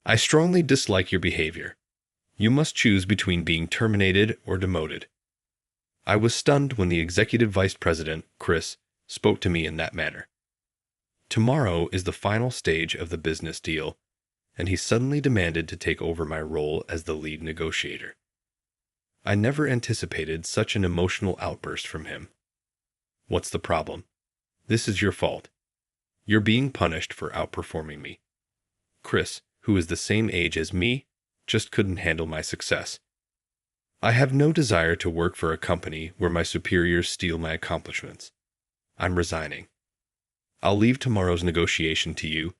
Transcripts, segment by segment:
I strongly dislike your behavior. You must choose between being terminated or demoted. I was stunned when the executive vice president, Chris, spoke to me in that manner. Tomorrow is the final stage of the business deal, and he suddenly demanded to take over my role as the lead negotiator. I never anticipated such an emotional outburst from him. What's the problem? This is your fault. You're being punished for outperforming me. Chris, who is the same age as me, just couldn't handle my success. I have no desire to work for a company where my superiors steal my accomplishments. I'm resigning. I'll leave tomorrow's negotiation to you,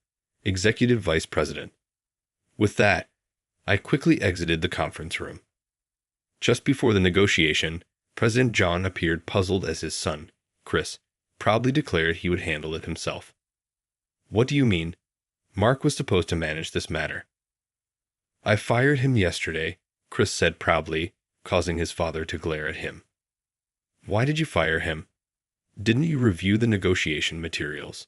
Executive Vice President. With that, I quickly exited the conference room. Just before the negotiation, President John appeared puzzled as his son, Chris, proudly declared he would handle it himself. What do you mean? Mark was supposed to manage this matter. I fired him yesterday, Chris said proudly, causing his father to glare at him. Why did you fire him? Didn't you review the negotiation materials?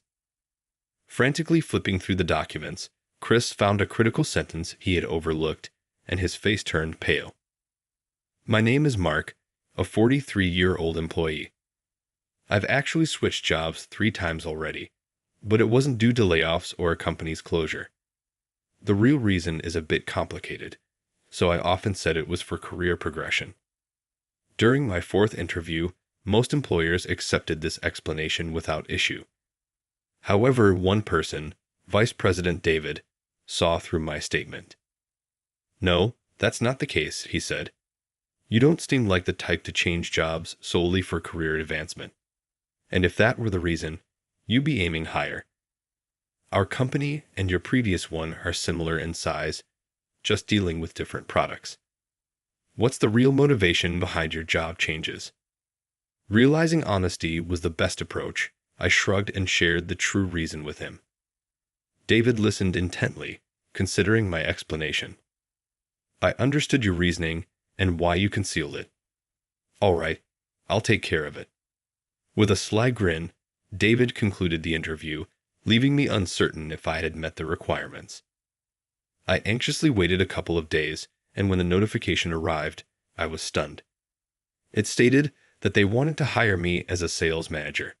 Frantically flipping through the documents, Chris found a critical sentence he had overlooked, and his face turned pale. My name is Mark, a 43-year-old employee. I've actually switched jobs 3 times already, but it wasn't due to layoffs or a company's closure. The real reason is a bit complicated, so I often said it was for career progression. During my 4th interview, most employers accepted this explanation without issue. However, one person, Vice President David, saw through my statement. No, that's not the case, he said. You don't seem like the type to change jobs solely for career advancement. And if that were the reason, you'd be aiming higher. Our company and your previous one are similar in size, just dealing with different products. What's the real motivation behind your job changes? Realizing honesty was the best approach, I shrugged and shared the true reason with him. David listened intently, considering my explanation. I understood your reasoning and why you concealed it. All right, I'll take care of it. With a sly grin, David concluded the interview, leaving me uncertain if I had met the requirements. I anxiously waited a couple of days, and when the notification arrived, I was stunned. It stated that they wanted to hire me as a sales manager.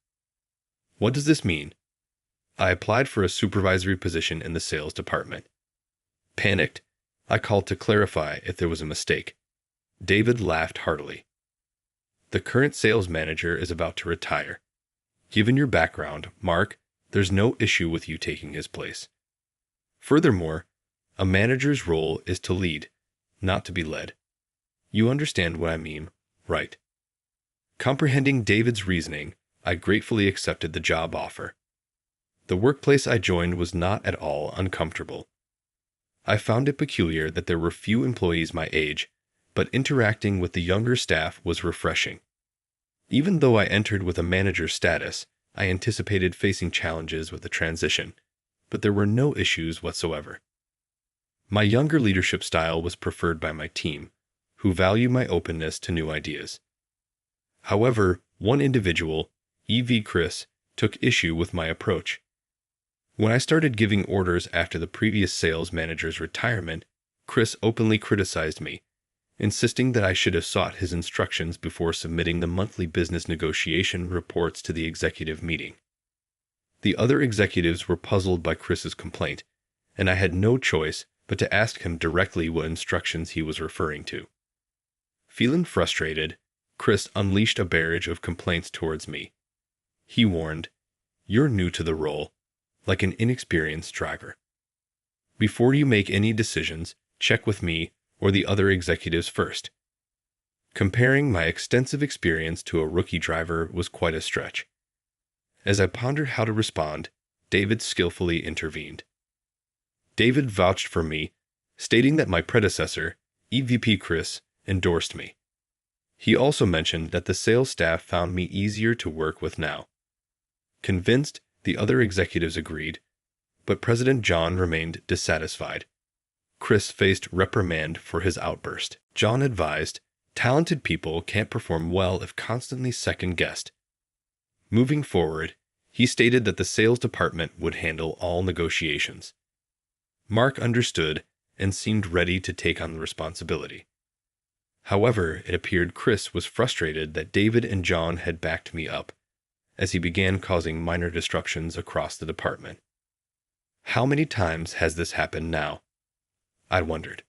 What does this mean? I applied for a supervisory position in the sales department. Panicked, I called to clarify if there was a mistake. David laughed heartily. The current sales manager is about to retire. Given your background, Mark, there's no issue with you taking his place. Furthermore, a manager's role is to lead, not to be led. You understand what I mean, right? Comprehending David's reasoning, I gratefully accepted the job offer. The workplace I joined was not at all uncomfortable. I found it peculiar that there were few employees my age, but interacting with the younger staff was refreshing. Even though I entered with a manager status, I anticipated facing challenges with the transition, but there were no issues whatsoever. My younger leadership style was preferred by my team, who value my openness to new ideas. However, one individual, EV Chris, took issue with my approach. When I started giving orders after the previous sales manager's retirement, Chris openly criticized me, insisting that I should have sought his instructions before submitting the monthly business negotiation reports to the executive meeting. The other executives were puzzled by Chris's complaint, and I had no choice but to ask him directly what instructions he was referring to. Feeling frustrated, Chris unleashed a barrage of complaints towards me. He warned, "You're new to the role, like an inexperienced driver. Before you make any decisions, check with me or the other executives first." Comparing my extensive experience to a rookie driver was quite a stretch. As I pondered how to respond, David skillfully intervened. David vouched for me, stating that my predecessor, EVP Chris, endorsed me. He also mentioned that the sales staff found me easier to work with now. Convinced, the other executives agreed, but President John remained dissatisfied. Chris faced reprimand for his outburst. John advised, talented people can't perform well if constantly second-guessed. Moving forward, he stated that the sales department would handle all negotiations. Mark understood and seemed ready to take on the responsibility. However, it appeared Chris was frustrated that David and John had backed me up, as he began causing minor disruptions across the department. How many times has this happened now? I wondered.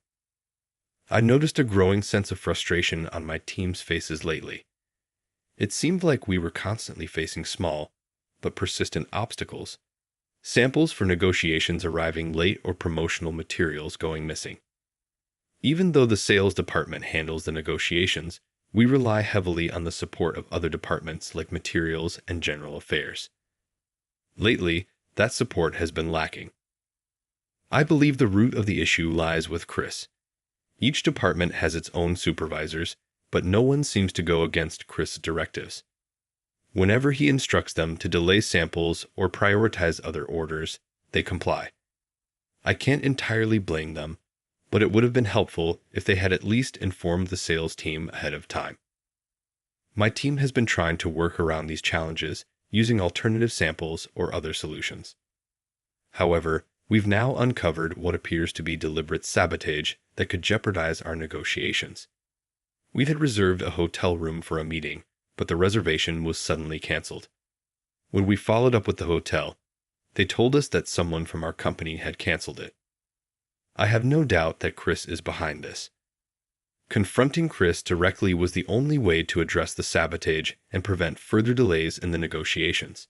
I noticed a growing sense of frustration on my team's faces lately. It seemed like we were constantly facing small, but persistent obstacles. Samples for negotiations arriving late or promotional materials going missing. Even though the sales department handles the negotiations, we rely heavily on the support of other departments like materials and general affairs. Lately, that support has been lacking. I believe the root of the issue lies with Chris. Each department has its own supervisors, but no one seems to go against Chris' directives. Whenever he instructs them to delay samples or prioritize other orders, they comply. I can't entirely blame them, but it would have been helpful if they had at least informed the sales team ahead of time. My team has been trying to work around these challenges using alternative samples or other solutions. However, we've now uncovered what appears to be deliberate sabotage that could jeopardize our negotiations. We had reserved a hotel room for a meeting, but the reservation was suddenly canceled. When we followed up with the hotel, they told us that someone from our company had canceled it. I have no doubt that Chris is behind this. Confronting Chris directly was the only way to address the sabotage and prevent further delays in the negotiations.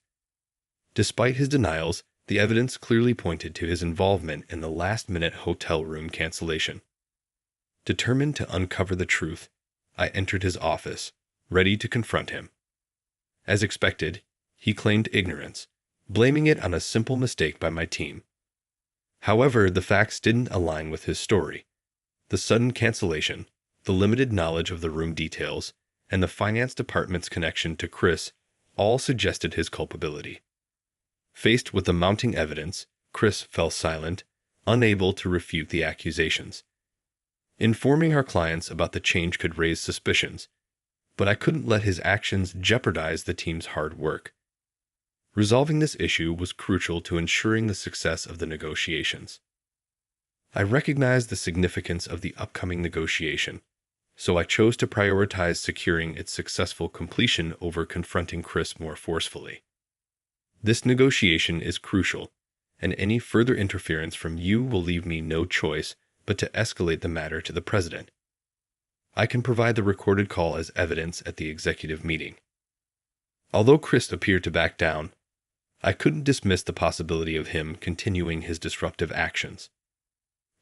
Despite his denials, the evidence clearly pointed to his involvement in the last-minute hotel room cancellation. Determined to uncover the truth, I entered his office, ready to confront him. As expected, he claimed ignorance, blaming it on a simple mistake by my team. However, the facts didn't align with his story. The sudden cancellation, the limited knowledge of the room details, and the finance department's connection to Chris all suggested his culpability. Faced with the mounting evidence, Chris fell silent, unable to refute the accusations. Informing our clients about the change could raise suspicions, but I couldn't let his actions jeopardize the team's hard work. Resolving this issue was crucial to ensuring the success of the negotiations. I recognized the significance of the upcoming negotiation, so I chose to prioritize securing its successful completion over confronting Chris more forcefully. This negotiation is crucial, and any further interference from you will leave me no choice but to escalate the matter to the president. I can provide the recorded call as evidence at the executive meeting. Although Chris appeared to back down, I couldn't dismiss the possibility of him continuing his disruptive actions.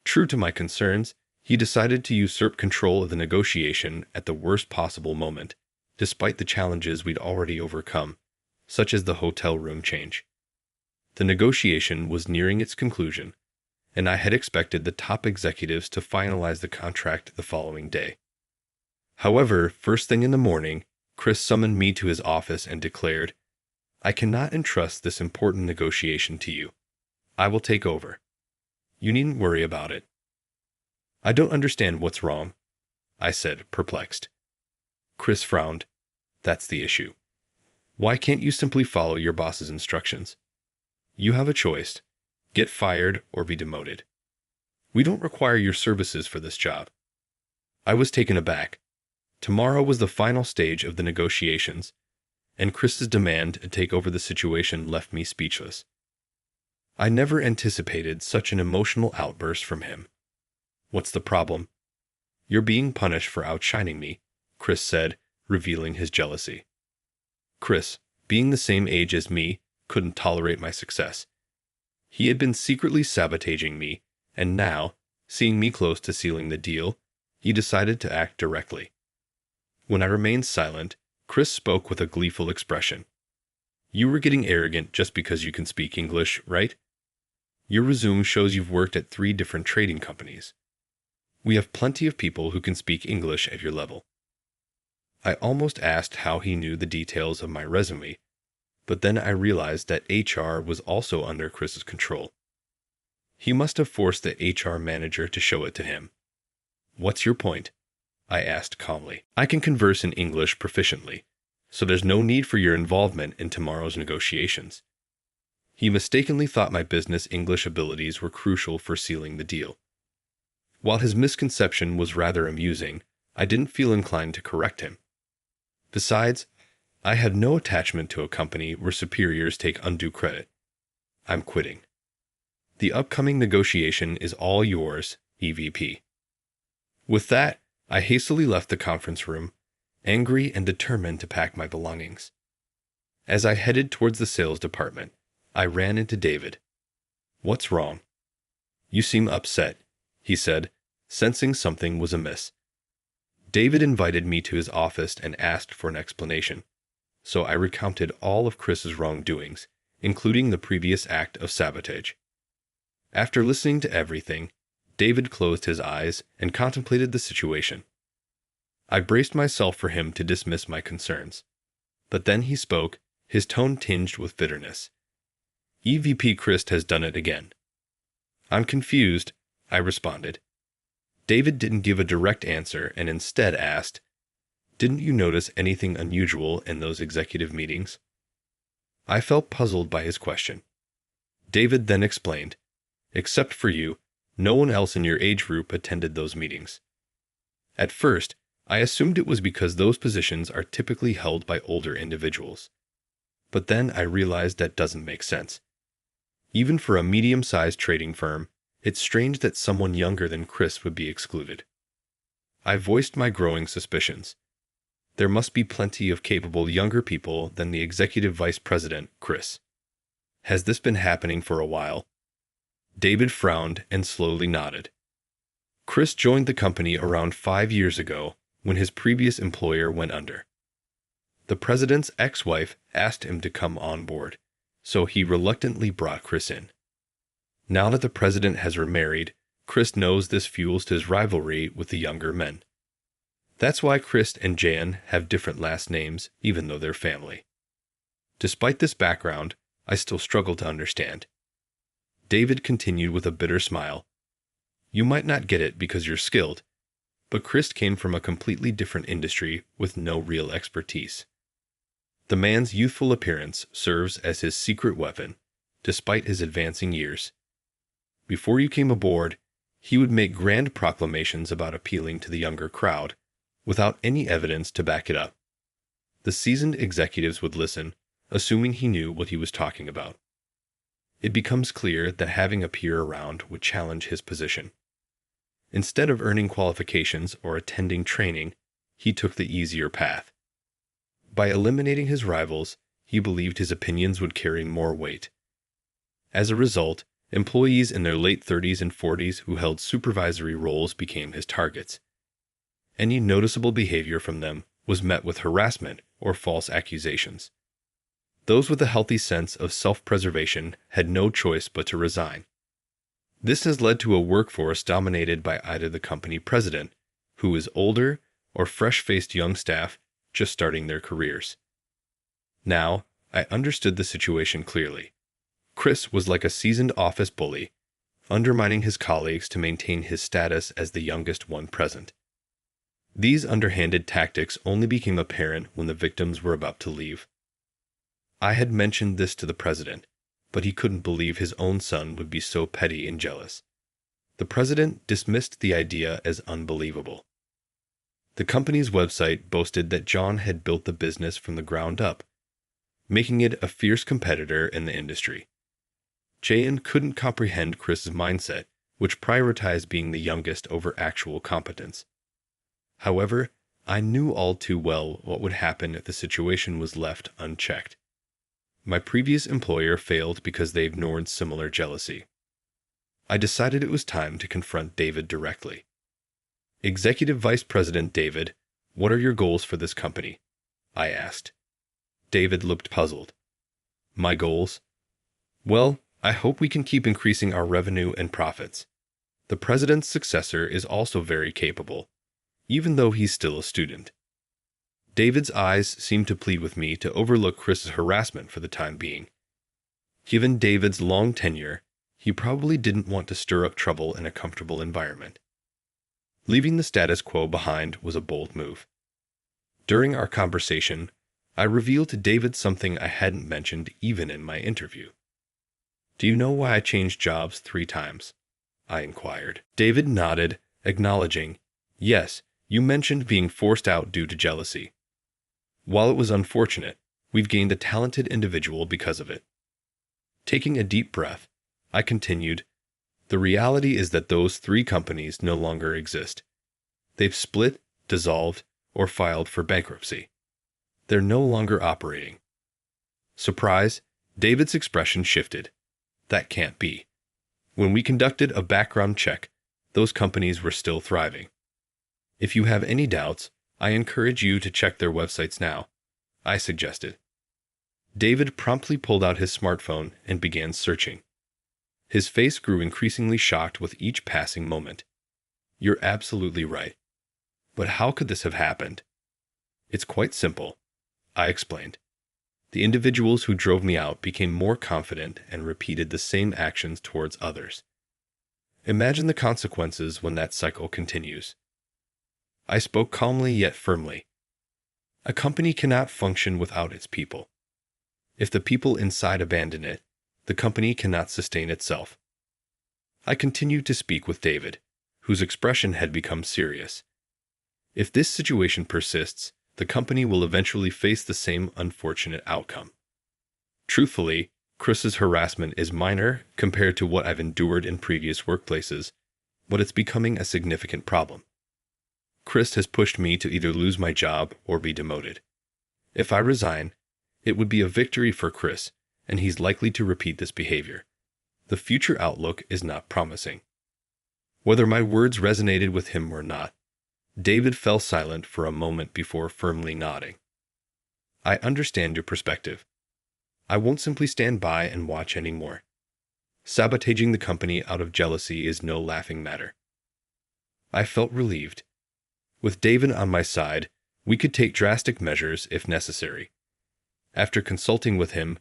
True to my concerns, he decided to usurp control of the negotiation at the worst possible moment, despite the challenges we'd already overcome, such as the hotel room change. The negotiation was nearing its conclusion, and I had expected the top executives to finalize the contract the following day. However, first thing in the morning, Chris summoned me to his office and declared, "I cannot entrust this important negotiation to you. I will take over. You needn't worry about it." "I don't understand what's wrong," I said, perplexed. Chris frowned. "That's the issue. Why can't you simply follow your boss's instructions? You have a choice. Get fired or be demoted. We don't require your services for this job." I was taken aback. Tomorrow was the final stage of the negotiations, and Chris's demand to take over the situation left me speechless. I never anticipated such an emotional outburst from him. "What's the problem?" "You're being punished for outshining me," Chris said, revealing his jealousy. Chris, being the same age as me, couldn't tolerate my success. He had been secretly sabotaging me, and now, seeing me close to sealing the deal, he decided to act directly. When I remained silent, Chris spoke with a gleeful expression. "You were getting arrogant just because you can speak English, right? Your resume shows you've worked at 3 different trading companies. We have plenty of people who can speak English at your level." I almost asked how he knew the details of my resume, but then I realized that HR was also under Chris's control. He must have forced the HR manager to show it to him. "What's your point?" I asked calmly. "I can converse in English proficiently, so there's no need for your involvement in tomorrow's negotiations." He mistakenly thought my business English abilities were crucial for sealing the deal. While his misconception was rather amusing, I didn't feel inclined to correct him. Besides, I had no attachment to a company where superiors take undue credit. I'm quitting. The upcoming negotiation is all yours, EVP. With that, I hastily left the conference room, angry and determined to pack my belongings. As I headed towards the sales department, I ran into David. "What's wrong?" "You seem upset," he said, sensing something was amiss. David invited me to his office and asked for an explanation, so I recounted all of Chris's wrongdoings, including the previous act of sabotage. After listening to everything, David closed his eyes and contemplated the situation. I braced myself for him to dismiss my concerns. But then he spoke, his tone tinged with bitterness. "EVP Christ has done it again." "I'm confused," I responded. David didn't give a direct answer and instead asked, "Didn't you notice anything unusual in those executive meetings?" I felt puzzled by his question. David then explained, "Except for you, no one else in your age group attended those meetings." At first, I assumed it was because those positions are typically held by older individuals. But then I realized that doesn't make sense. Even for a medium-sized trading firm, it's strange that someone younger than Chris would be excluded. I voiced my growing suspicions. There must be plenty of capable younger people than the executive vice president, Chris. Has this been happening for a while? David frowned and slowly nodded. Chris joined the company around 5 years ago when his previous employer went under. The president's ex-wife asked him to come on board, so he reluctantly brought Chris in. Now that the president has remarried, Chris knows this fuels his rivalry with the younger men. That's why Chris and Jan have different last names, even though they're family. Despite this background, I still struggle to understand. David continued with a bitter smile. "You might not get it because you're skilled, but Chris came from a completely different industry with no real expertise. The man's youthful appearance serves as his secret weapon, despite his advancing years. Before you came aboard, he would make grand proclamations about appealing to the younger crowd, without any evidence to back it up. The seasoned executives would listen, assuming he knew what he was talking about. It becomes clear that having a peer around would challenge his position. Instead of earning qualifications or attending training, he took the easier path. By eliminating his rivals, he believed his opinions would carry more weight. As a result, employees in their late 30s and 40s who held supervisory roles became his targets. Any noticeable behavior from them was met with harassment or false accusations. Those with a healthy sense of self-preservation had no choice but to resign. This has led to a workforce dominated by either the company president, who is older, or fresh-faced young staff just starting their careers. Now, I understood the situation clearly. Chris was like a seasoned office bully, undermining his colleagues to maintain his status as the youngest one present. These underhanded tactics only became apparent when the victims were about to leave. I had mentioned this to the president, but he couldn't believe his own son would be so petty and jealous. The president dismissed the idea as unbelievable. The company's website boasted that John had built the business from the ground up, making it a fierce competitor in the industry. Jan couldn't comprehend Chris's mindset, which prioritized being the youngest over actual competence. However, I knew all too well what would happen if the situation was left unchecked. My previous employer failed because they ignored similar jealousy. I decided it was time to confront David directly. "Executive Vice President David, what are your goals for this company?" I asked. David looked puzzled. "My goals? Well, I hope we can keep increasing our revenue and profits. The president's successor is also very capable, even though he's still a student." David's eyes seemed to plead with me to overlook Chris's harassment for the time being. Given David's long tenure, he probably didn't want to stir up trouble in a comfortable environment. Leaving the status quo behind was a bold move. During our conversation, I revealed to David something I hadn't mentioned even in my interview. Do you know why I changed jobs 3 times? I inquired. David nodded, acknowledging, yes, you mentioned being forced out due to jealousy. While it was unfortunate, we've gained a talented individual because of it. Taking a deep breath, I continued, the reality is that those 3 companies no longer exist. They've split, dissolved, or filed for bankruptcy. They're no longer operating. Surprise, David's expression shifted. That can't be. When we conducted a background check, those companies were still thriving. If you have any doubts, I encourage you to check their websites now, I suggested. David promptly pulled out his smartphone and began searching. His face grew increasingly shocked with each passing moment. You're absolutely right. But how could this have happened? It's quite simple, I explained. The individuals who drove me out became more confident and repeated the same actions towards others. Imagine the consequences when that cycle continues. I spoke calmly yet firmly. A company cannot function without its people. If the people inside abandon it, the company cannot sustain itself. I continued to speak with David, whose expression had become serious. If this situation persists, the company will eventually face the same unfortunate outcome. Truthfully, Chris's harassment is minor compared to what I've endured in previous workplaces, but it's becoming a significant problem. Chris has pushed me to either lose my job or be demoted. If I resign, it would be a victory for Chris, and he's likely to repeat this behavior. The future outlook is not promising. Whether my words resonated with him or not, David fell silent for a moment before firmly nodding. I understand your perspective. I won't simply stand by and watch anymore. Sabotaging the company out of jealousy is no laughing matter. I felt relieved. With David on my side, we could take drastic measures if necessary. After consulting with him,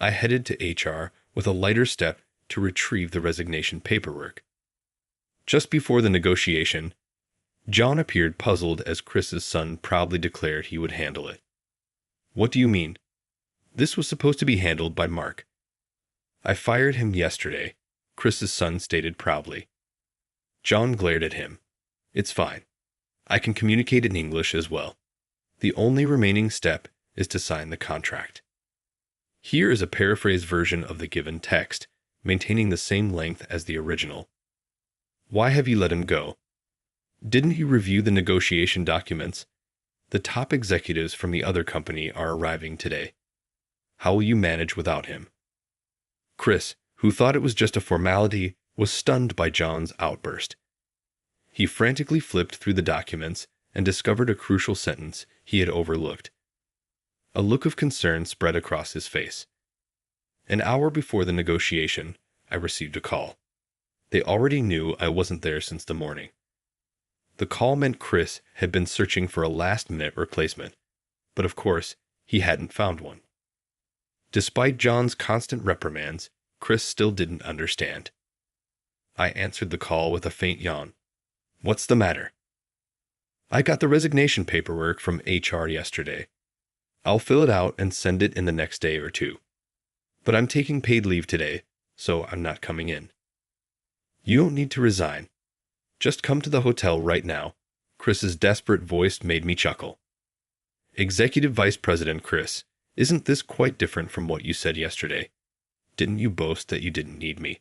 I headed to HR with a lighter step to retrieve the resignation paperwork. Just before the negotiation, John appeared puzzled as Chris's son proudly declared he would handle it. What do you mean? This was supposed to be handled by Mark. I fired him yesterday, Chris's son stated proudly. John glared at him. It's fine. I can communicate in English as well. The only remaining step is to sign the contract. Here is a paraphrased version of the given text, maintaining the same length as the original. Why have you let him go? Didn't he review the negotiation documents? The top executives from the other company are arriving today. How will you manage without him? Chris, who thought it was just a formality, was stunned by John's outburst. He frantically flipped through the documents and discovered a crucial sentence he had overlooked. A look of concern spread across his face. An hour before the negotiation, I received a call. They already knew I wasn't there since the morning. The call meant Chris had been searching for a last-minute replacement, but of course, he hadn't found one. Despite John's constant reprimands, Chris still didn't understand. I answered the call with a faint yawn. What's the matter? I got the resignation paperwork from HR yesterday. I'll fill it out and send it in the next day or two. But I'm taking paid leave today, so I'm not coming in. You don't need to resign. Just come to the hotel right now. Chris's desperate voice made me chuckle. Executive Vice President Chris, isn't this quite different from what you said yesterday? Didn't you boast that you didn't need me?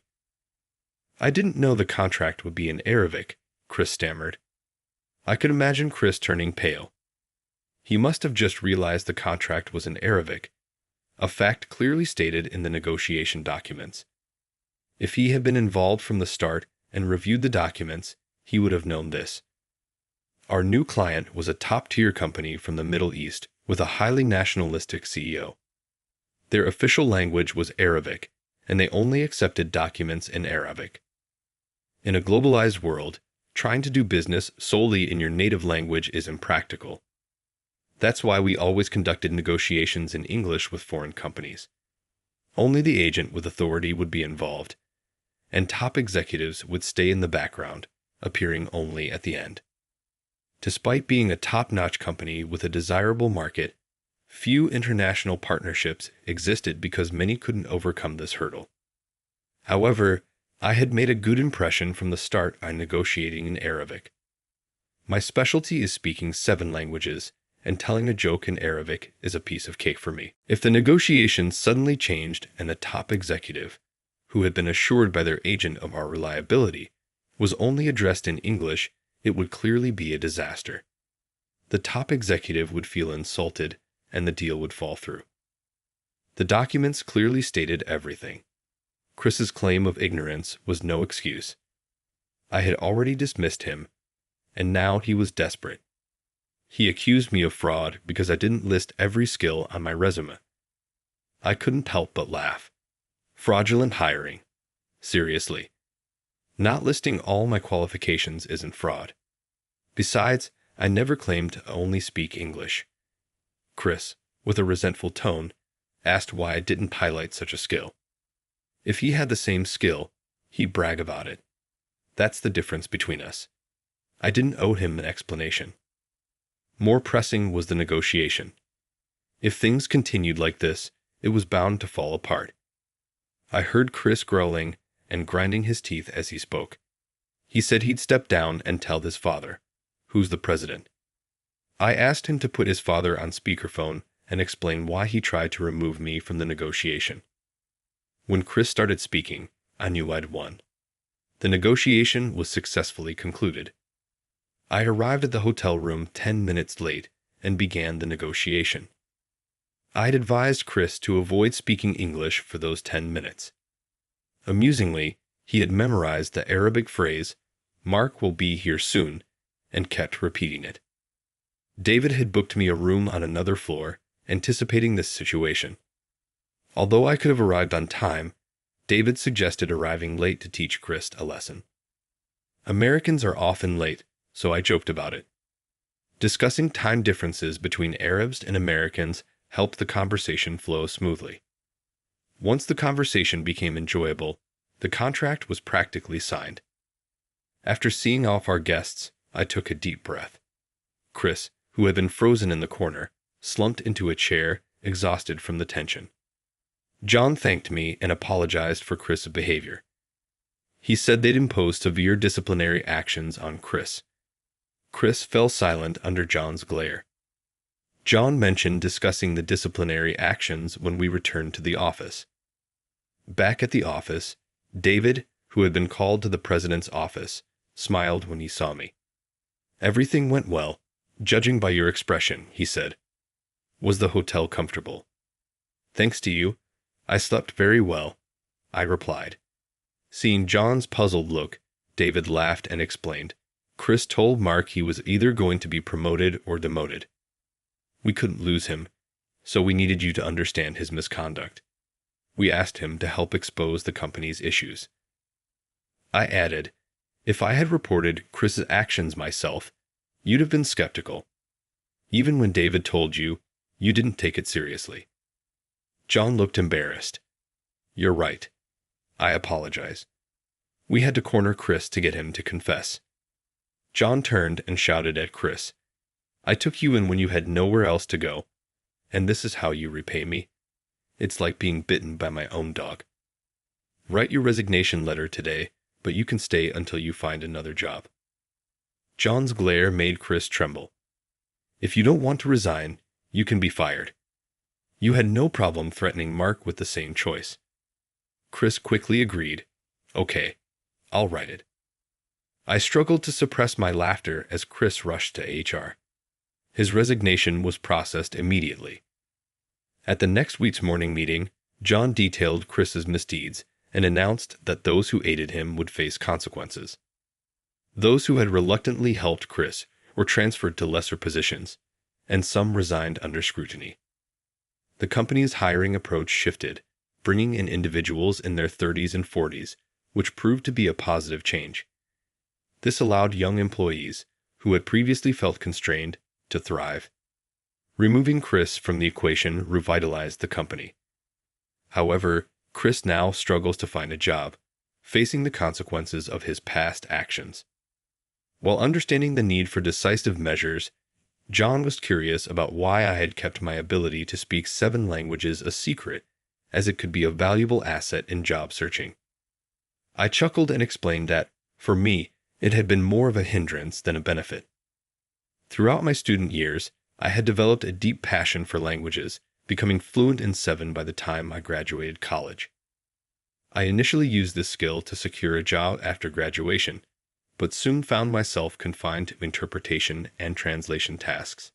I didn't know the contract would be in Arabic, Chris stammered. I could imagine Chris turning pale. He must have just realized the contract was in Arabic, a fact clearly stated in the negotiation documents. If he had been involved from the start and reviewed the documents, he would have known this. Our new client was a top-tier company from the Middle East with a highly nationalistic CEO. Their official language was Arabic, and they only accepted documents in Arabic. In a globalized world, trying to do business solely in your native language is impractical. That's why we always conducted negotiations in English with foreign companies. Only the agent with authority would be involved, and top executives would stay in the background, appearing only at the end. Despite being a top-notch company with a desirable market, few international partnerships existed because many couldn't overcome this hurdle. However, I had made a good impression from the start on negotiating in Arabic. My specialty is speaking 7 languages, and telling a joke in Arabic is a piece of cake for me. If the negotiations suddenly changed and the top executive, who had been assured by their agent of our reliability, was only addressed in English, it would clearly be a disaster. The top executive would feel insulted, and the deal would fall through. The documents clearly stated everything. Chris's claim of ignorance was no excuse. I had already dismissed him, and now he was desperate. He accused me of fraud because I didn't list every skill on my resume. I couldn't help but laugh. Fraudulent hiring. Seriously. Not listing all my qualifications isn't fraud. Besides, I never claimed to only speak English. Chris, with a resentful tone, asked why I didn't highlight such a skill. If he had the same skill, he'd brag about it. That's the difference between us. I didn't owe him an explanation. More pressing was the negotiation. If things continued like this, it was bound to fall apart. I heard Chris growling and grinding his teeth as he spoke. He said he'd step down and tell his father, who's the president. I asked him to put his father on speakerphone and explain why he tried to remove me from the negotiation. When Chris started speaking, I knew I'd won. The negotiation was successfully concluded. I arrived at the hotel room 10 minutes late and began the negotiation. I'd advised Chris to avoid speaking English for those 10 minutes. Amusingly, he had memorized the Arabic phrase, "Mark will be here soon," and kept repeating it. David had booked me a room on another floor, anticipating this situation. Although I could have arrived on time, David suggested arriving late to teach Chris a lesson. Americans are often late, so I joked about it. Discussing time differences between Arabs and Americans helped the conversation flow smoothly. Once the conversation became enjoyable, the contract was practically signed. After seeing off our guests, I took a deep breath. Chris, who had been frozen in the corner, slumped into a chair, exhausted from the tension. John thanked me and apologized for Chris's behavior. He said they'd impose severe disciplinary actions on Chris. Chris fell silent under John's glare. John mentioned discussing the disciplinary actions when we returned to the office. Back at the office, David, who had been called to the president's office, smiled when he saw me. "Everything went well, judging by your expression," he said. "Was the hotel comfortable?" "Thanks to you, I slept very well," I replied. Seeing John's puzzled look, David laughed and explained, "Chris told Mark he was either going to be promoted or demoted. We couldn't lose him, so we needed you to understand his misconduct. We asked him to help expose the company's issues." I added, "If I had reported Chris's actions myself, you'd have been skeptical. Even when David told you, you didn't take it seriously." John looked embarrassed. "You're right. I apologize. We had to corner Chris to get him to confess." John turned and shouted at Chris, "I took you in when you had nowhere else to go, and this is how you repay me. It's like being bitten by my own dog. Write your resignation letter today, but you can stay until you find another job." John's glare made Chris tremble. "If you don't want to resign, you can be fired." You had no problem threatening Mark with the same choice. Chris quickly agreed. "Okay, I'll write it." I struggled to suppress my laughter as Chris rushed to HR. His resignation was processed immediately. At the next week's morning meeting, John detailed Chris's misdeeds and announced that those who aided him would face consequences. Those who had reluctantly helped Chris were transferred to lesser positions, and some resigned under scrutiny. The company's hiring approach shifted, bringing in individuals in their 30s and 40s, which proved to be a positive change. This allowed young employees, who had previously felt constrained, to thrive. Removing Chris from the equation revitalized the company. However, Chris now struggles to find a job, facing the consequences of his past actions. While understanding the need for decisive measures, John was curious about why I had kept my ability to speak 7 languages a secret, as it could be a valuable asset in job searching. I chuckled and explained that, for me, it had been more of a hindrance than a benefit. Throughout my student years, I had developed a deep passion for languages, becoming fluent in 7 by the time I graduated college. I initially used this skill to secure a job after graduation, but soon found myself confined to interpretation and translation tasks.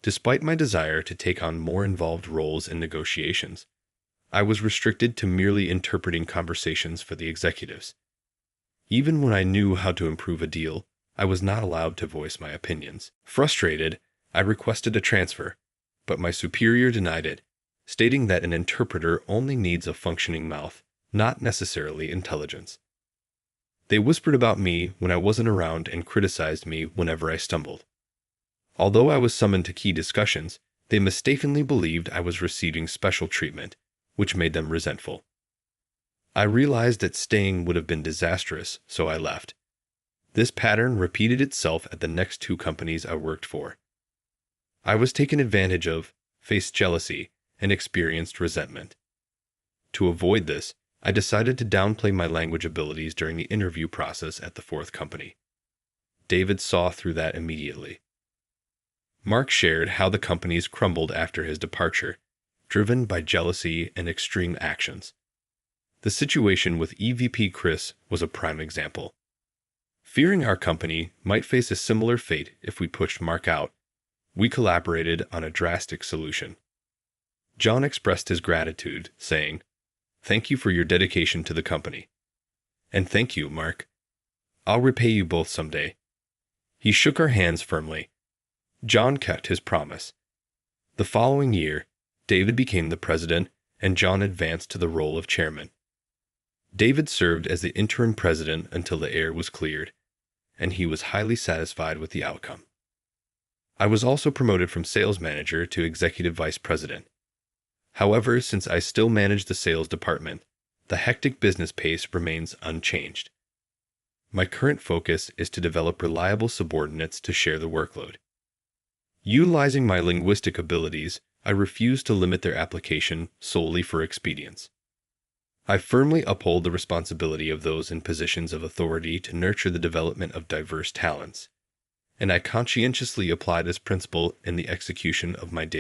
Despite my desire to take on more involved roles in negotiations, I was restricted to merely interpreting conversations for the executives. Even when I knew how to improve a deal, I was not allowed to voice my opinions. Frustrated, I requested a transfer, but my superior denied it, stating that an interpreter only needs a functioning mouth, not necessarily intelligence. They whispered about me when I wasn't around and criticized me whenever I stumbled. Although I was summoned to key discussions, they mistakenly believed I was receiving special treatment, which made them resentful. I realized that staying would have been disastrous, so I left. This pattern repeated itself at the next 2 companies I worked for. I was taken advantage of, faced jealousy, and experienced resentment. To avoid this, I decided to downplay my language abilities during the interview process at the 4th company. David saw through that immediately. Mark shared how the companies crumbled after his departure, driven by jealousy and extreme actions. The situation with EVP Chris was a prime example. Fearing our company might face a similar fate if we pushed Mark out, we collaborated on a drastic solution. John expressed his gratitude, saying, "Thank you for your dedication to the company." "And thank you, Mark. I'll repay you both someday." He shook our hands firmly. John kept his promise. The following year, David became the president, and John advanced to the role of chairman. David served as the interim president until the air was cleared, and he was highly satisfied with the outcome. I was also promoted from sales manager to executive vice president. However, since I still manage the sales department, the hectic business pace remains unchanged. My current focus is to develop reliable subordinates to share the workload. Utilizing my linguistic abilities, I refuse to limit their application solely for expedience. I firmly uphold the responsibility of those in positions of authority to nurture the development of diverse talents, and I conscientiously apply this principle in the execution of my daily